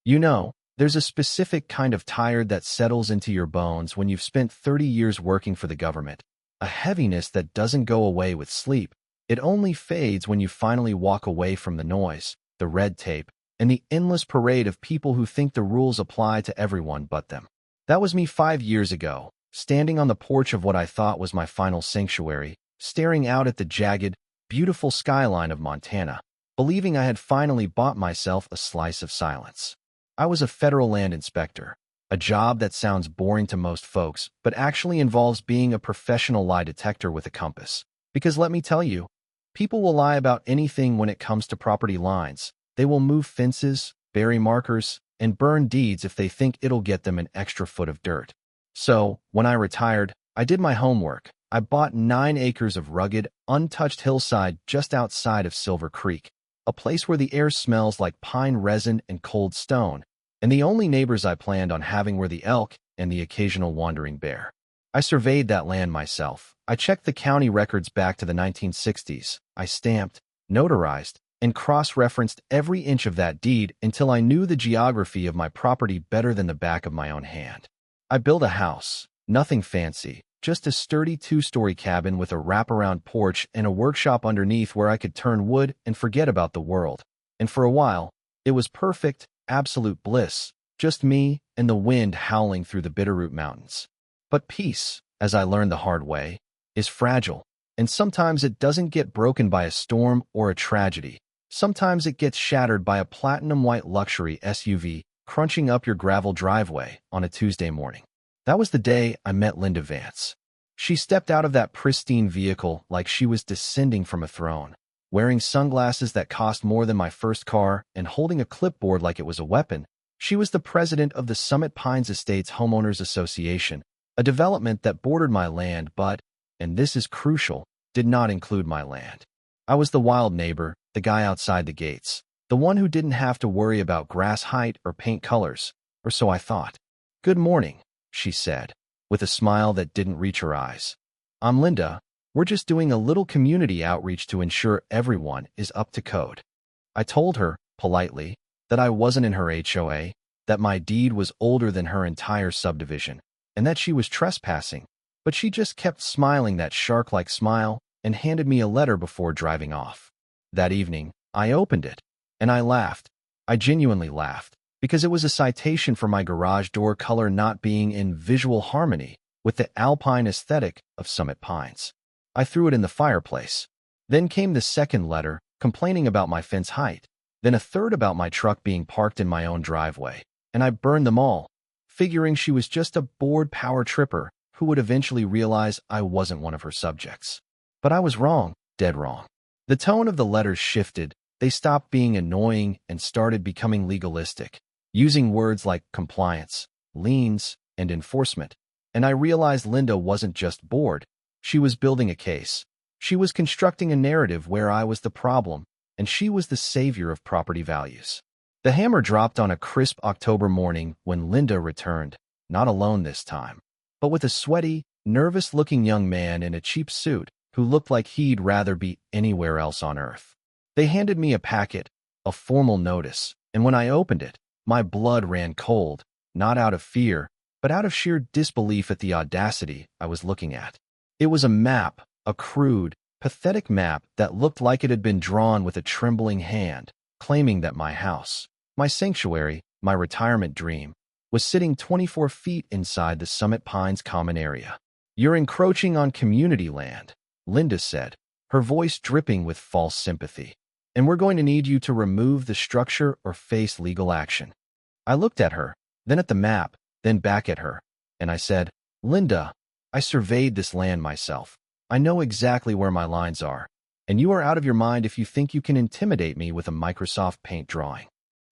There's a specific kind of tired that settles into your bones when you've spent 30 years working for the government. A heaviness that doesn't go away with sleep. It only fades when you finally walk away from the noise, the red tape, and the endless parade of people who think the rules apply to everyone but them. That was me 5 years ago, standing on the porch of what I thought was my final sanctuary, staring out at the jagged, beautiful skyline of Montana, believing I had finally bought myself a slice of silence. I was a federal land inspector, a job that sounds boring to most folks, but actually involves being a professional lie detector with a compass. Because let me tell you, people will lie about anything when it comes to property lines. They will move fences, bury markers, and burn deeds if they think it'll get them an extra foot of dirt. So, when I retired, I did my homework. I bought 9 acres of rugged, untouched hillside just outside of Silver Creek, a place where the air smells like pine resin and cold stone, and the only neighbors I planned on having were the elk and the occasional wandering bear. I surveyed that land myself. I checked the county records back to the 1960s. I stamped, notarized, and cross-referenced every inch of that deed until I knew the geography of my property better than the back of my own hand. I built a house, nothing fancy, just a sturdy 2-story cabin with a wraparound porch and a workshop underneath where I could turn wood and forget about the world. And for a while, it was perfect, absolute bliss, just me and the wind howling through the Bitterroot Mountains. But peace, as I learned the hard way, is fragile, and sometimes it doesn't get broken by a storm or a tragedy. Sometimes it gets shattered by a platinum-white luxury SUV crunching up your gravel driveway on a Tuesday morning. That was the day I met Linda Vance. She stepped out of that pristine vehicle like she was descending from a throne, wearing sunglasses that cost more than my first car and holding a clipboard like it was a weapon. She was the president of the Summit Pines Estates Homeowners Association, a development that bordered my land but, and this is crucial, did not include my land. I was the wild neighbor, the guy outside the gates, the one who didn't have to worry about grass height or paint colors, or so I thought. "Good morning," she said, with a smile that didn't reach her eyes. "I'm Linda. We're just doing a little community outreach to ensure everyone is up to code." I told her, politely, that I wasn't in her HOA, that my deed was older than her entire subdivision, and that she was trespassing, but she just kept smiling that shark-like smile and handed me a letter before driving off. That evening, I opened it, and I laughed. I genuinely laughed, because it was a citation for my garage door color not being in visual harmony with the alpine aesthetic of Summit Pines. I threw it in the fireplace. Then came the second letter, complaining about my fence height, then a third about my truck being parked in my own driveway, and I burned them all, figuring she was just a bored power tripper who would eventually realize I wasn't one of her subjects. But I was wrong, dead wrong. The tone of the letters shifted. They stopped being annoying and started becoming legalistic, using words like compliance, liens, and enforcement. And I realized Linda wasn't just bored. She was building a case. She was constructing a narrative where I was the problem, and she was the savior of property values. The hammer dropped on a crisp October morning when Linda returned, not alone this time, but with a sweaty, nervous-looking young man in a cheap suit who looked like he'd rather be anywhere else on earth. They handed me a packet, a formal notice, and when I opened it, my blood ran cold, not out of fear, but out of sheer disbelief at the audacity I was looking at. It was a map, a crude, pathetic map that looked like it had been drawn with a trembling hand, claiming that my house, my sanctuary, my retirement dream, was sitting 24 feet inside the Summit Pines common area. "You're encroaching on community land," Linda said, her voice dripping with false sympathy, "and we're going to need you to remove the structure or face legal action." I looked at her, then at the map, then back at her, and I said, "Linda, I surveyed this land myself. I know exactly where my lines are, and you are out of your mind if you think you can intimidate me with a Microsoft Paint drawing."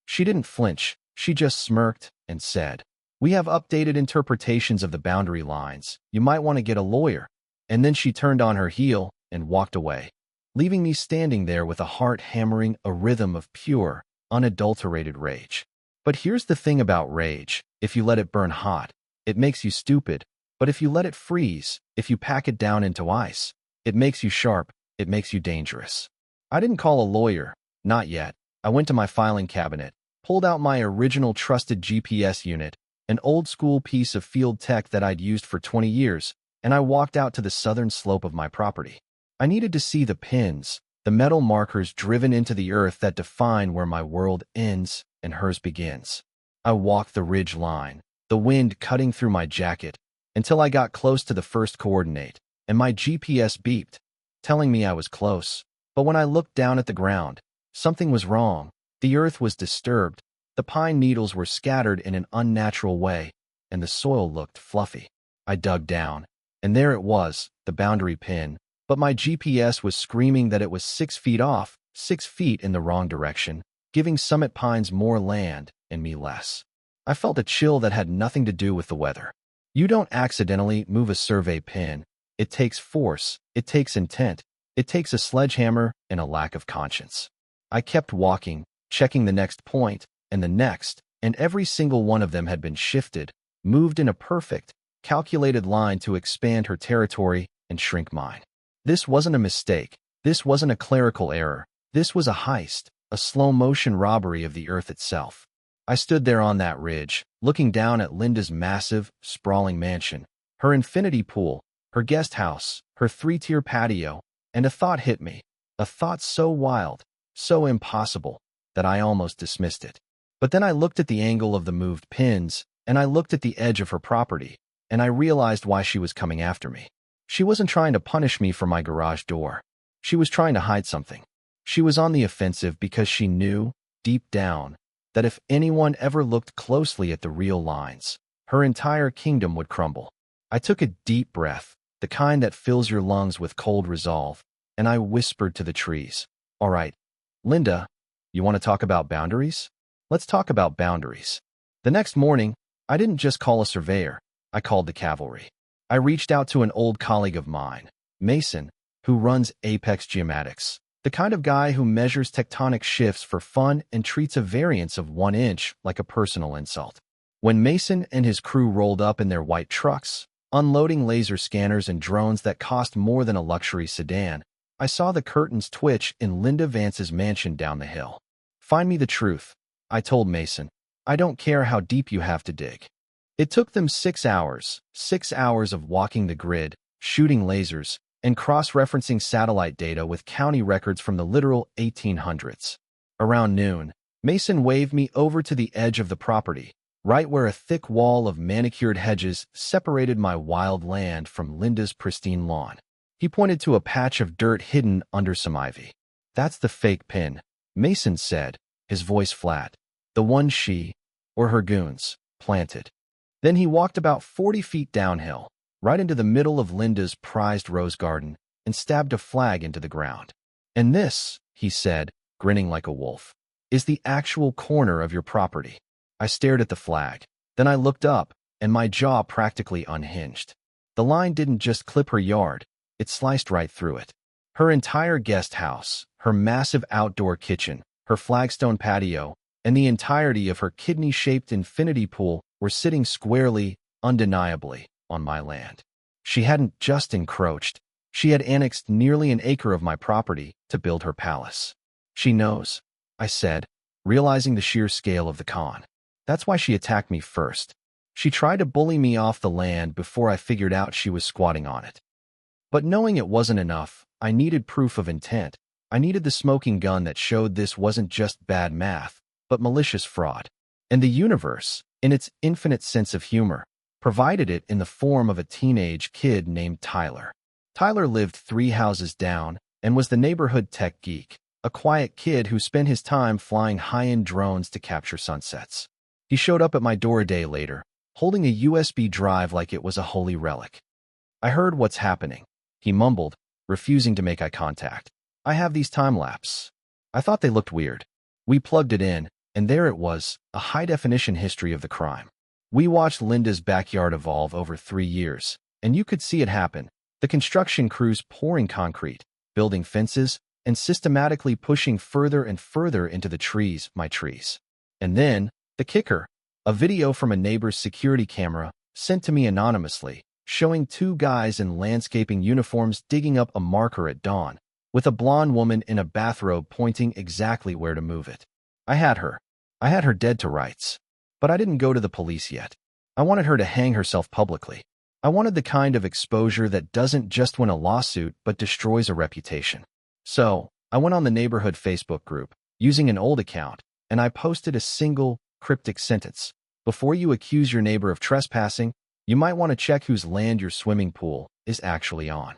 She didn't flinch. She just smirked and said, "We have updated interpretations of the boundary lines. You might want to get a lawyer." And then she turned on her heel and walked away, leaving me standing there with a heart hammering a rhythm of pure, unadulterated rage. But here's the thing about rage. If you let it burn hot, it makes you stupid. But if you let it freeze, if you pack it down into ice, it makes you sharp, it makes you dangerous. I didn't call a lawyer, not yet. I went to my filing cabinet, pulled out my original trusted GPS unit, an old-school piece of field tech that I'd used for 20 years, and I walked out to the southern slope of my property. I needed to see the pins, the metal markers driven into the earth that define where my world ends and hers begins. I walked the ridge line, the wind cutting through my jacket, until I got close to the first coordinate, and my GPS beeped, telling me I was close. But when I looked down at the ground, something was wrong. The earth was disturbed, the pine needles were scattered in an unnatural way, and the soil looked fluffy. I dug down, and there it was, the boundary pin, but my GPS was screaming that it was 6 feet off, 6 feet in the wrong direction, giving Summit Pines more land and me less. I felt a chill that had nothing to do with the weather. You don't accidentally move a survey pin. It takes force, it takes intent, it takes a sledgehammer and a lack of conscience. I kept walking, checking the next point, and the next, and every single one of them had been shifted, moved in a perfect, calculated line to expand her territory and shrink mine. This wasn't a mistake. This wasn't a clerical error. This was a heist, a slow-motion robbery of the earth itself. I stood there on that ridge, looking down at Linda's massive, sprawling mansion, her infinity pool, her guest house, her 3-tier patio, and a thought hit me, a thought so wild, so impossible, that I almost dismissed it. But then I looked at the angle of the moved pins, and I looked at the edge of her property, and I realized why she was coming after me. She wasn't trying to punish me for my garage door. She was trying to hide something. She was on the offensive because she knew, deep down, that if anyone ever looked closely at the real lines, her entire kingdom would crumble. I took a deep breath, the kind that fills your lungs with cold resolve, and I whispered to the trees, "All right, Linda, you want to talk about boundaries? Let's talk about boundaries." The next morning, I didn't just call a surveyor, I called the cavalry. I reached out to an old colleague of mine, Mason, who runs Apex Geomatics, the kind of guy who measures tectonic shifts for fun and treats a variance of 1 inch like a personal insult. When Mason and his crew rolled up in their white trucks, unloading laser scanners and drones that cost more than a luxury sedan, I saw the curtains twitch in Linda Vance's mansion down the hill. "Find me the truth," I told Mason. "I don't care how deep you have to dig." It took them 6 hours of walking the grid, shooting lasers, and cross-referencing satellite data with county records from the literal 1800s. Around noon, Mason waved me over to the edge of the property, right where a thick wall of manicured hedges separated my wild land from Linda's pristine lawn. He pointed to a patch of dirt hidden under some ivy. "That's the fake pin," Mason said, his voice flat. "The one she, or her goons, planted." Then he walked about 40 feet downhill, right into the middle of Linda's prized rose garden, and stabbed a flag into the ground. "And this," he said, grinning like a wolf, "is the actual corner of your property." I stared at the flag. Then I looked up, and my jaw practically unhinged. The line didn't just clip her yard, it sliced right through it. Her entire guest house, her massive outdoor kitchen, her flagstone patio, and the entirety of her kidney-shaped infinity pool were sitting squarely, undeniably, on my land. She hadn't just encroached, she had annexed nearly an acre of my property to build her palace. "She knows," I said, realizing the sheer scale of the con. "That's why she attacked me first. She tried to bully me off the land before I figured out she was squatting on it. But knowing it wasn't enough, I needed proof of intent. I needed the smoking gun that showed this wasn't just bad math, but malicious fraud. And the universe, in its infinite sense of humor, provided it in the form of a teenage kid named Tyler. Tyler lived 3 houses down and was the neighborhood tech geek, a quiet kid who spent his time flying high-end drones to capture sunsets. He showed up at my door a day later, holding a USB drive like it was a holy relic. "I heard what's happening," he mumbled, refusing to make eye contact. "I have these time-lapse." I thought they looked weird. We plugged it in, and there it was, a high-definition history of the crime. We watched Linda's backyard evolve over 3 years, and you could see it happen. The construction crews pouring concrete, building fences, and systematically pushing further and further into the trees, my trees. And then, the kicker, a video from a neighbor's security camera, sent to me anonymously, showing 2 guys in landscaping uniforms digging up a marker at dawn, with a blonde woman in a bathrobe pointing exactly where to move it. I had her. I had her dead to rights. But I didn't go to the police yet. I wanted her to hang herself publicly. I wanted the kind of exposure that doesn't just win a lawsuit but destroys a reputation. So, I went on the neighborhood Facebook group, using an old account, and I posted a single, cryptic sentence. Before you accuse your neighbor of trespassing, you might want to check whose land your swimming pool is actually on.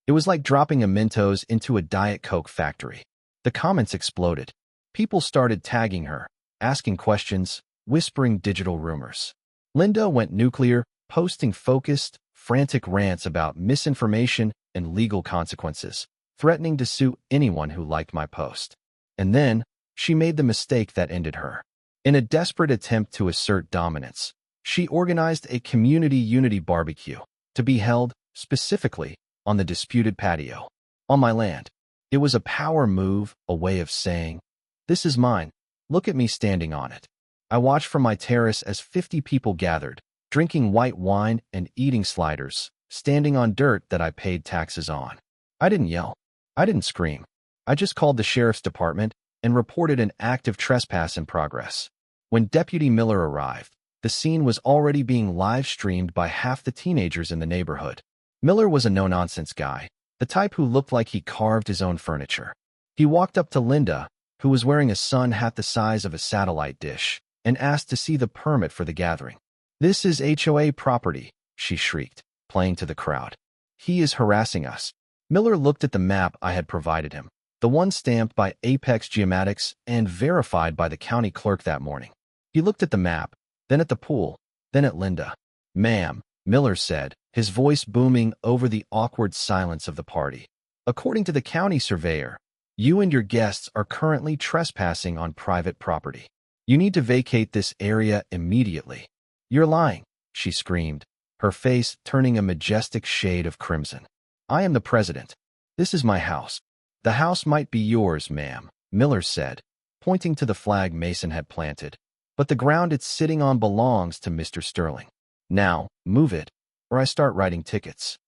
It was like dropping a Mentos into a Diet Coke factory. The comments exploded. People started tagging her, asking questions, whispering digital rumors. Linda went nuclear, posting focused, frantic rants about misinformation and legal consequences, threatening to sue anyone who liked my post. And then, she made the mistake that ended her. In a desperate attempt to assert dominance, she organized a community unity barbecue to be held, specifically, on the disputed patio. On my land. It was a power move, a way of saying, "This is mine. Look at me standing on it." I watched from my terrace as 50 people gathered, drinking white wine and eating sliders, standing on dirt that I paid taxes on. I didn't yell. I didn't scream. I just called the sheriff's department and reported an active trespass in progress. When Deputy Miller arrived, the scene was already being live-streamed by half the teenagers in the neighborhood. Miller was a no-nonsense guy, the type who looked like he carved his own furniture. He walked up to Linda, who was wearing a sun hat the size of a satellite dish, and asked to see the permit for the gathering. "This is HOA property," she shrieked, playing to the crowd. "He is harassing us." Miller looked at the map I had provided him, the one stamped by Apex Geomatics and verified by the county clerk that morning. He looked at the map, then at the pool, then at Linda. "Ma'am," Miller said, his voice booming over the awkward silence of the party. "According to the county surveyor, you and your guests are currently trespassing on private property. You need to vacate this area immediately." "You're lying," she screamed, her face turning a majestic shade of crimson. "I am the president. This is my house." "The house might be yours, ma'am," Miller said, pointing to the flag Mason had planted. "But the ground it's sitting on belongs to Mr. Sterling. Now, move it, or I start writing tickets."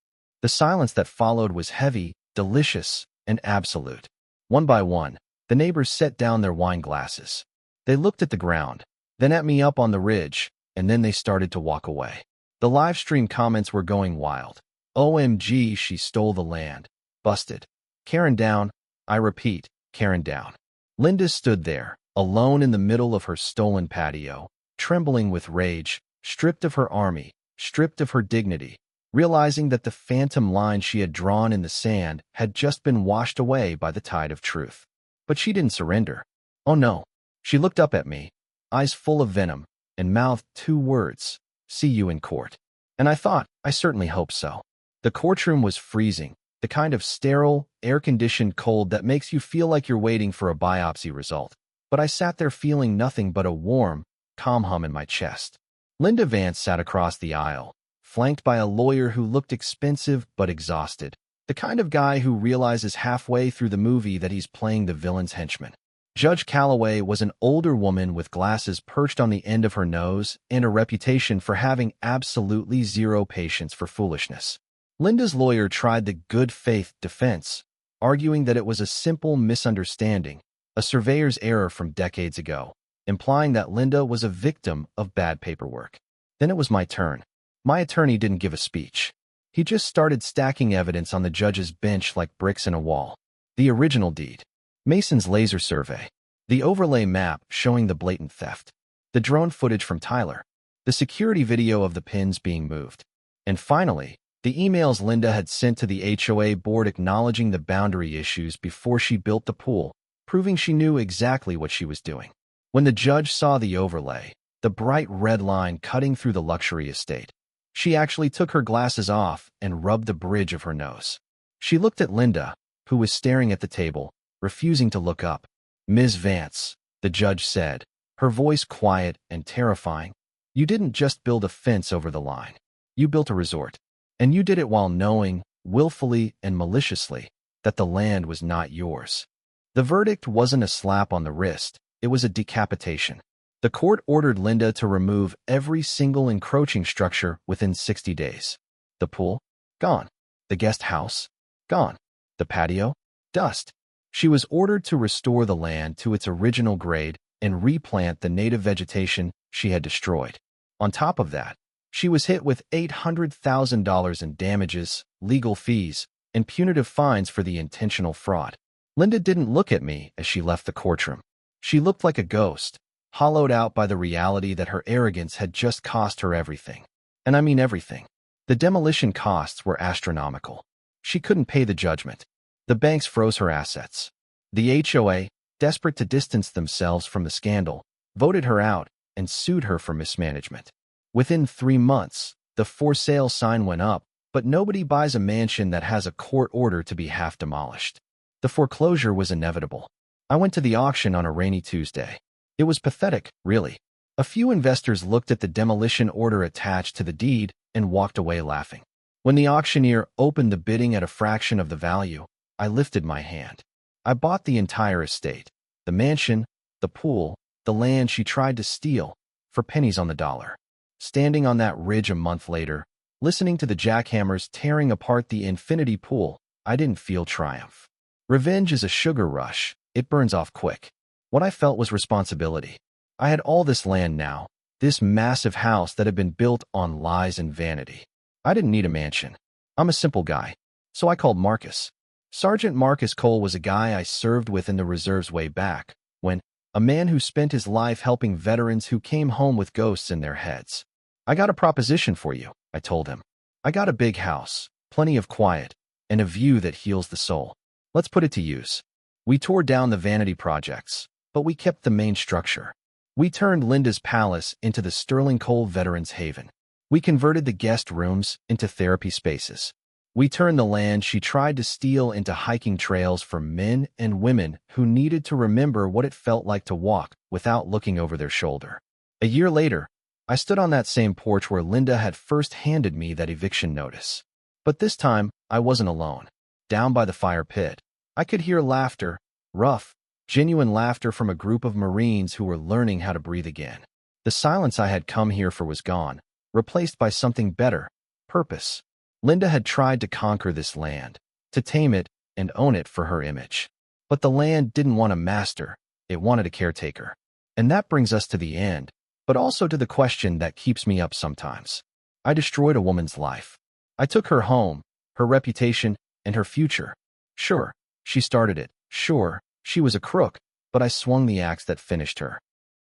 The silence that followed was heavy, delicious, and absolute. One by one, the neighbors set down their wine glasses. They looked at the ground, then at me up on the ridge, and then they started to walk away. The live stream comments were going wild. "OMG, she stole the land. Busted. Karen down. I repeat, Karen down." Linda stood there, alone in the middle of her stolen patio, trembling with rage, stripped of her army, stripped of her dignity, realizing that the phantom line she had drawn in the sand had just been washed away by the tide of truth. But she didn't surrender. Oh no. She looked up at me, eyes full of venom, and mouthed two words: "See you in court." And I thought, I certainly hope so. The courtroom was freezing, the kind of sterile, air-conditioned cold that makes you feel like you're waiting for a biopsy result. But I sat there feeling nothing but a warm, calm hum in my chest. Linda Vance sat across the aisle, flanked by a lawyer who looked expensive but exhausted, the kind of guy who realizes halfway through the movie that he's playing the villain's henchman. Judge Calloway was an older woman with glasses perched on the end of her nose and a reputation for having absolutely zero patience for foolishness. Linda's lawyer tried the good faith defense, arguing that it was a simple misunderstanding, a surveyor's error from decades ago, implying that Linda was a victim of bad paperwork. Then it was my turn. My attorney didn't give a speech. He just started stacking evidence on the judge's bench like bricks in a wall. The original deed, Mason's laser survey, the overlay map showing the blatant theft, the drone footage from Tyler, the security video of the pins being moved, and finally, the emails Linda had sent to the HOA board acknowledging the boundary issues before she built the pool, proving she knew exactly what she was doing. When the judge saw the overlay, the bright red line cutting through the luxury estate, she actually took her glasses off and rubbed the bridge of her nose. She looked at Linda, who was staring at the table, refusing to look up. "Ms. Vance," the judge said, her voice quiet and terrifying, "you didn't just build a fence over the line. You built a resort. And you did it while knowing, willfully and maliciously, that the land was not yours." The verdict wasn't a slap on the wrist, it was a decapitation. The court ordered Linda to remove every single encroaching structure within 60 days. The pool? Gone. The guest house? Gone. The patio? Dust. She was ordered to restore the land to its original grade, and replant the native vegetation she had destroyed. On top of that, she was hit with $800,000 in damages, legal fees, and punitive fines for the intentional fraud. Linda didn't look at me as she left the courtroom. She looked like a ghost, hollowed out by the reality that her arrogance had just cost her everything. And I mean everything. The demolition costs were astronomical. She couldn't pay the judgment. The banks froze her assets. The HOA, desperate to distance themselves from the scandal, voted her out and sued her for mismanagement. Within 3 months, the for sale sign went up, but nobody buys a mansion that has a court order to be half demolished. The foreclosure was inevitable. I went to the auction on a rainy Tuesday. It was pathetic, really. A few investors looked at the demolition order attached to the deed and walked away laughing. When the auctioneer opened the bidding at a fraction of the value, I lifted my hand. I bought the entire estate, the mansion, the pool, the land she tried to steal, for pennies on the dollar. Standing on that ridge a month later, listening to the jackhammers tearing apart the infinity pool, I didn't feel triumph. Revenge is a sugar rush. It burns off quick. What I felt was responsibility. I had all this land now, this massive house that had been built on lies and vanity. I didn't need a mansion. I'm a simple guy. So I called Marcus. Sergeant Marcus Cole was a guy I served with in the reserves way back, when a man who spent his life helping veterans who came home with ghosts in their heads. I got a proposition for you, I told him. I got a big house, plenty of quiet, and a view that heals the soul. Let's put it to use. We tore down the vanity projects, but we kept the main structure. We turned Linda's palace into the Sterling Cole Veterans Haven. We converted the guest rooms into therapy spaces. We turned the land she tried to steal into hiking trails for men and women who needed to remember what it felt like to walk without looking over their shoulder. A year later, I stood on that same porch where Linda had first handed me that eviction notice. But this time, I wasn't alone. Down by the fire pit, I could hear laughter, rough, genuine laughter from a group of Marines who were learning how to breathe again. The silence I had come here for was gone, replaced by something better, purpose. Linda had tried to conquer this land, to tame it and own it for her image. But the land didn't want a master, it wanted a caretaker. And that brings us to the end, but also to the question that keeps me up sometimes. I destroyed a woman's life. I took her home, her reputation, and her future. Sure, she started it. Sure, she was a crook, but I swung the axe that finished her.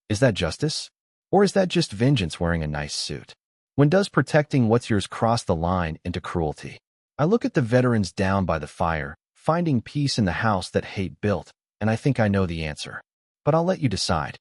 Is that justice? Or is that just vengeance wearing a nice suit? When does protecting what's yours cross the line into cruelty? I look at the veterans down by the fire, finding peace in the house that hate built, and I think I know the answer. But I'll let you decide.